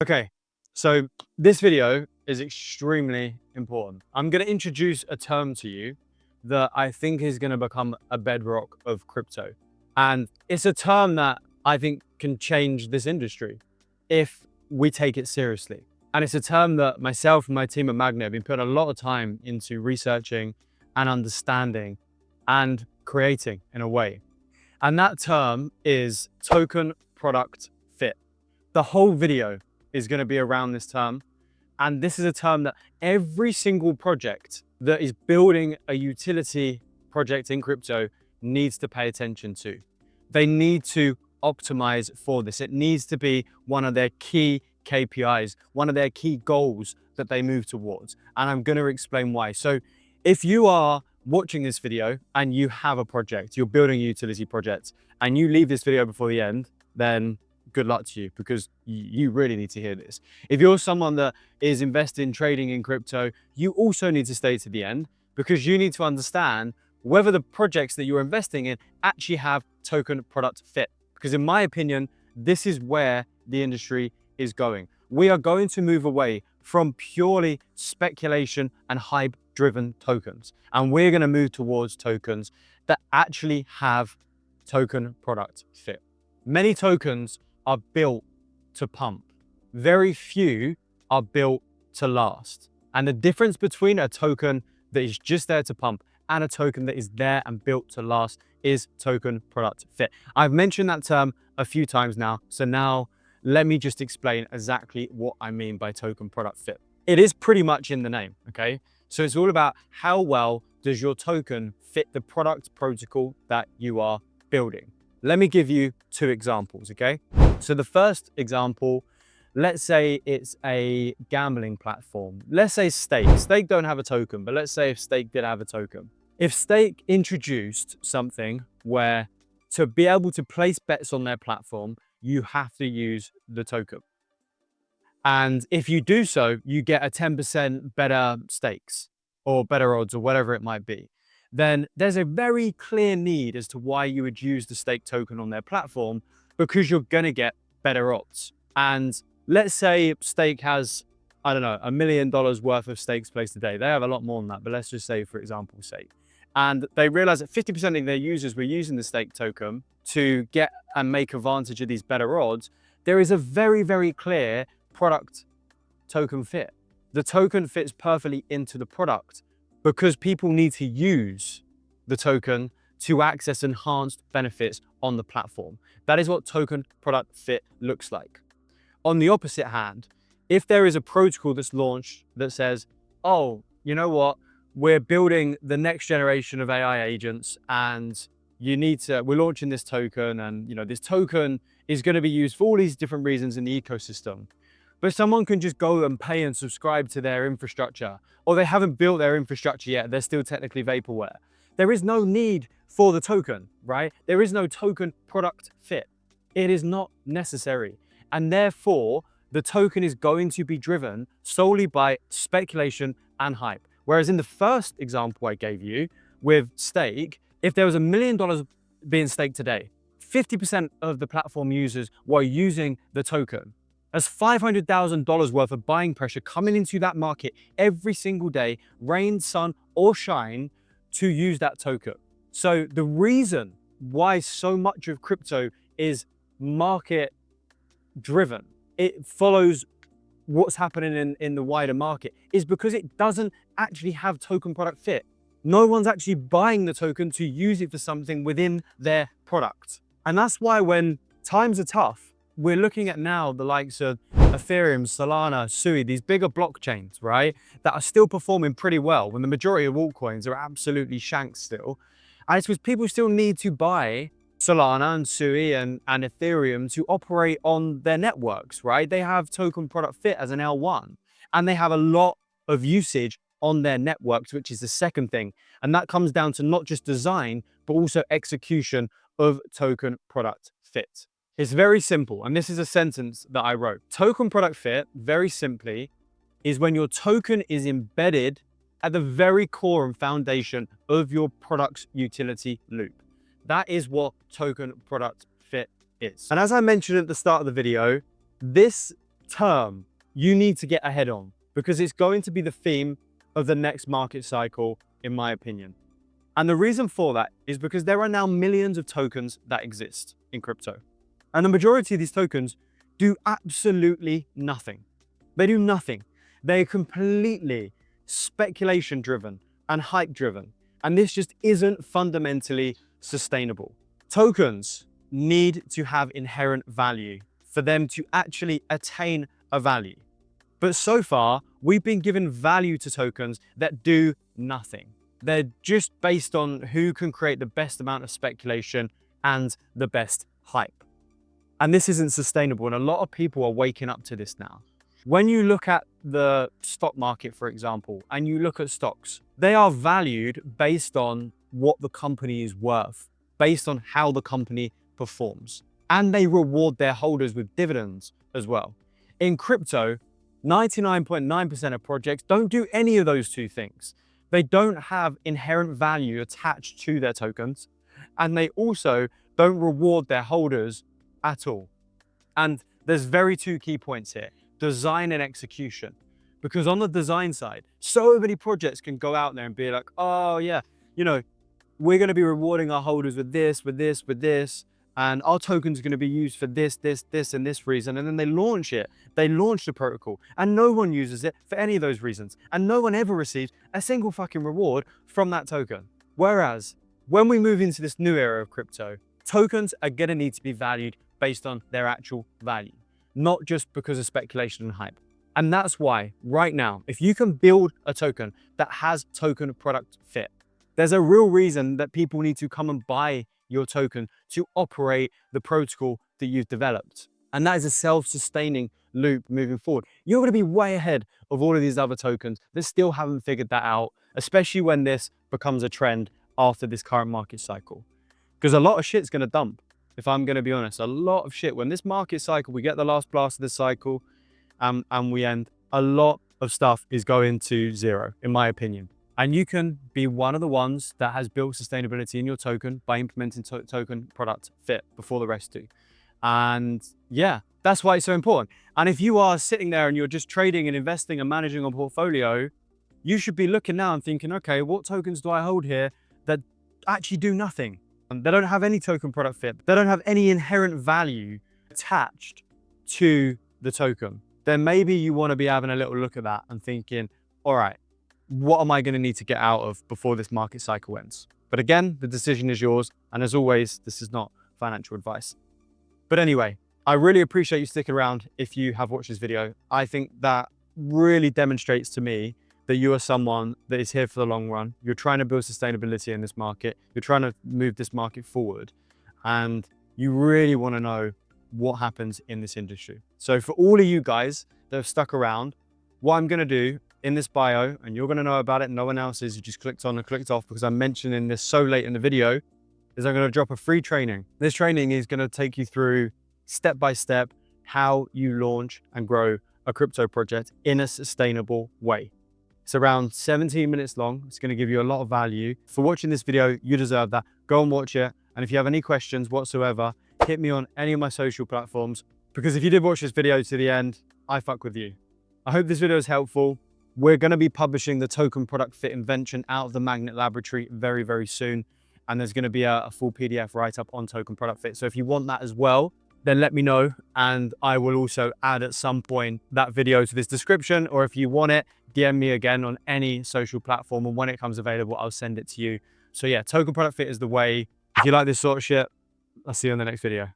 Okay, so this video is extremely important. I'm going to introduce a term to you that I think is going to become a bedrock of crypto. And it's a term that I think can change this industry if we take it seriously. And it's a term that myself and my team at Magnet have been putting a lot of time into researching and understanding and creating in a way. And that term is token product fit. The whole video is going to be around this term. And this is a term that every single project that is building a utility project in crypto needs to pay attention to. They need to optimize for this. It needs to be one of their key KPIs, one of their key goals that they move towards. And I'm going to explain why. So if you are watching this video and you have a project, you're building a utility project, and you leave this video before the end, then good luck to you, because you really need to hear this. If you're someone that is invested in trading in crypto, you also need to stay to the end, because you need to understand whether the projects that you're investing in actually have token product fit. Because in my opinion, this is where the industry is going. We are going to move away from purely speculation and hype driven tokens. And we're going to move towards tokens that actually have token product fit. Many tokens are built to pump. Very few are built to last. And the difference between a token that is just there to pump and a token that is there and built to last is token product fit. I've mentioned that term a few times now. So now let me just explain exactly what I mean by token product fit. It is pretty much in the name, okay? So it's all about how well does your token fit the product protocol that you are building. Let me give you two examples, okay? So the first example, let's say it's a gambling platform. Let's say Stake. Stake don't have a token, but let's say if Stake did have a token. If Stake introduced something where to be able to place bets on their platform, you have to use the token. And if you do so, you get a 10% better stakes or better odds or whatever it might be. Then there's a very clear need as to why you would use the Stake token on their platform, because you're going to get better odds. And let's say Stake has, I don't know, $1 million worth of stakes placed today. They have a lot more than that, but let's just say, for example's sake. And they realize that 50% of their users were using the Stake token to get and make advantage of these better odds. There is a very, very clear product token fit. The token fits perfectly into the product because people need to use the token to access enhanced benefits on the platform. That is what token product fit looks like. On the opposite hand, if there is a protocol that's launched that says, oh, you know what, we're building the next generation of AI agents and we're launching this token, and this token is going to be used for all these different reasons in the ecosystem. But someone can just go and pay and subscribe to their infrastructure, or they haven't built their infrastructure yet, they're still technically vaporware. There is no need for the token, right? There is no token product fit. It is not necessary. And therefore, the token is going to be driven solely by speculation and hype. Whereas in the first example I gave you with Stake, if there was $1 million being staked today, 50% of the platform users were using the token. That's $500,000 worth of buying pressure coming into that market every single day, rain, sun, or shine, to use that token. So the reason why so much of crypto is market driven, it follows what's happening in the wider market, is because it doesn't actually have token product fit. No one's actually buying the token to use it for something within their product. And that's why when times are tough, we're looking at now the likes of Ethereum, Solana, Sui, these bigger blockchains, right, that are still performing pretty well when the majority of altcoins are absolutely shanked still. And it's because people still need to buy Solana and Sui and Ethereum to operate on their networks, right? They have token product fit as an L1, and they have a lot of usage on their networks, which is the second thing. And that comes down to not just design, but also execution of token product fit. It's very simple, and this is a sentence that I wrote. Token product fit, very simply, is when your token is embedded at the very core and foundation of your product's utility loop. That is what token product fit is. And as I mentioned at the start of the video, this term you need to get ahead on, because it's going to be the theme of the next market cycle, in my opinion. And the reason for that is because there are now millions of tokens that exist in crypto. And the majority of these tokens do absolutely nothing. They do nothing. They're completely speculation driven and hype driven. And this just isn't fundamentally sustainable. Tokens need to have inherent value for them to actually attain a value. But so far, we've been given value to tokens that do nothing. They're just based on who can create the best amount of speculation and the best hype. And this isn't sustainable. And a lot of people are waking up to this now. When you look at the stock market, for example, and you look at stocks, they are valued based on what the company is worth, based on how the company performs. And they reward their holders with dividends as well. In crypto, 99.9% of projects don't do any of those two things. They don't have inherent value attached to their tokens, and they also don't reward their holders at all. And there's two key points here: design and execution. Because on the design side, so many projects can go out there and be like, oh yeah, we're going to be rewarding our holders with this, with this, with this, and our token's going to be used for this, this, this, and this reason. And then they launch it. They launch the protocol, and no one uses it for any of those reasons. And no one ever receives a single fucking reward from that token. Whereas when we move into this new era of crypto, tokens are going to need to be valued based on their actual value, not just because of speculation and hype. And that's why right now, if you can build a token that has token product fit, there's a real reason that people need to come and buy your token to operate the protocol that you've developed. And that is a self-sustaining loop moving forward. You're going to be way ahead of all of these other tokens that still haven't figured that out, especially when this becomes a trend after this current market cycle. Because a lot of shit's going to dump, if I'm going to be honest. A lot of shit. When this market cycle, we get the last blast of the cycle and we end, a lot of stuff is going to zero, in my opinion. And you can be one of the ones that has built sustainability in your token by implementing token product fit before the rest do. And yeah, that's why it's so important. And if you are sitting there and you're just trading and investing and managing a portfolio, you should be looking now and thinking, okay, what tokens do I hold here that actually do nothing? And they don't have any token product fit. They don't have any inherent value attached to the token. Then maybe you want to be having a little look at that and thinking, all right, what am I going to need to get out of before this market cycle ends? But again, the decision is yours. And as always, this is not financial advice. But anyway, I really appreciate you sticking around if you have watched this video. I think that really demonstrates to me that you are someone that is here for the long run. You're trying to build sustainability in this market. You're trying to move this market forward. And you really want to know what happens in this industry. So for all of you guys that have stuck around, what I'm going to do in this bio, and you're going to know about it, no one else is, you just clicked on and clicked off because I'm mentioning this so late in the video, is I'm going to drop a free training. This training is going to take you through step by step how you launch and grow a crypto project in a sustainable way. It's around 17 minutes long. It's going to give you a lot of value. For watching this video, you deserve that. Go and watch it. And if you have any questions whatsoever, hit me on any of my social platforms, because if you did watch this video to the end, I fuck with you. I hope this video is helpful. We're going to be publishing the token product fit invention out of the Magnet Laboratory very, very soon. And there's going to be a full PDF write-up on token product fit. So if you want that as well, then let me know. And I will also add at some point that video to this description. Or if you want it, DM me again on any social platform. And when it comes available, I'll send it to you. So yeah, token product fit is the way. If you like this sort of shit, I'll see you in the next video.